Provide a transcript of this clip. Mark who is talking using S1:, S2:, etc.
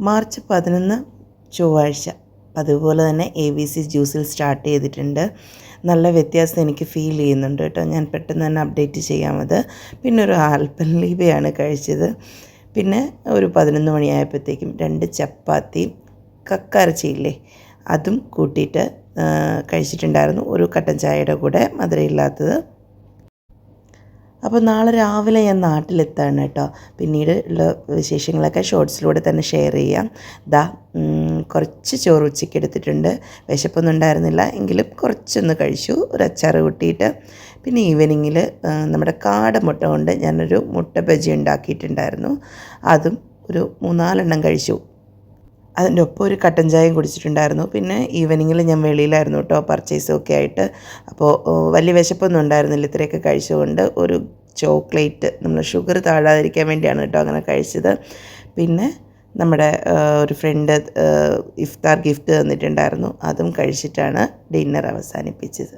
S1: March 11 ചൊവ്വാഴ്ച അതുപോലെ തന്നെ ABC ജ്യൂസിൽ സ്റ്റാർട്ട് ചെയ്തിട്ടുണ്ട്. നല്ല വ്യത്യാസം എനിക്ക് ഫീൽ ചെയ്യുന്നുണ്ട് കേട്ടോ. ഞാൻ പെട്ടെന്ന് തന്നെ അപ്ഡേറ്റ് ചെയ്യാമത്. പിന്നെ ഒരു ആൽപ്പൻലീബയാണ് കഴിച്ചത്. പിന്നെ ഒരു 11 മണിയായപ്പോഴത്തേക്കും 2 ചപ്പാത്തിയും കക്കയിറച്ചിയില്ലേ അതും കൂട്ടിയിട്ട് കഴിച്ചിട്ടുണ്ടായിരുന്നു. ഒരു കട്ടൻ ചായയുടെ കൂടെ മധുരമില്ലാത്തത്. അപ്പോൾ നാളെ രാവിലെ ഞാൻ നാട്ടിലെത്താണ് കേട്ടോ. പിന്നീട് ഉള്ള വിശേഷങ്ങളൊക്കെ ഷോർട്സിലൂടെ തന്നെ ഷെയർ ചെയ്യാം. കുറച്ച് ചോറ് ഉച്ചയ്ക്ക് എടുത്തിട്ടുണ്ട്. വിശപ്പൊന്നും ഉണ്ടായിരുന്നില്ല എങ്കിലും കുറച്ചൊന്ന് കഴിച്ചു, ഒരു അച്ചാർ കൂട്ടിയിട്ട്. പിന്നെ ഈവനിങ്ങിൽ നമ്മുടെ കാടമുട്ട കൊണ്ട് ഞാനൊരു മുട്ട ബജി ഉണ്ടാക്കിയിട്ടുണ്ടായിരുന്നു. അതും ഒരു 3-4 കഴിച്ചു. അതിൻ്റെ ഒപ്പം ഒരു കട്ടൻ ചായയും കുടിച്ചിട്ടുണ്ടായിരുന്നു. പിന്നെ ഈവനിങ്ങിൽ ഞാൻ വെളിയിലായിരുന്നു കേട്ടോ, പർച്ചേസൊക്കെ ആയിട്ട്. അപ്പോൾ വലിയ വിശപ്പൊന്നും ഉണ്ടായിരുന്നില്ല. ഇത്രയൊക്കെ കഴിച്ചുകൊണ്ട് ഒരു ചോക്ലേറ്റ്, നമ്മൾ ഷുഗർ താഴാതിരിക്കാൻ വേണ്ടിയാണ് കേട്ടോ അങ്ങനെ കഴിച്ചത്. പിന്നെ നമ്മുടെ ഒരു ഫ്രണ്ട് ഇഫ്താർ ഗിഫ്റ്റ് തന്നിട്ടുണ്ടായിരുന്നു. അതും കഴിച്ചിട്ടാണ് ഡിന്നർ അവസാനിപ്പിച്ചത്.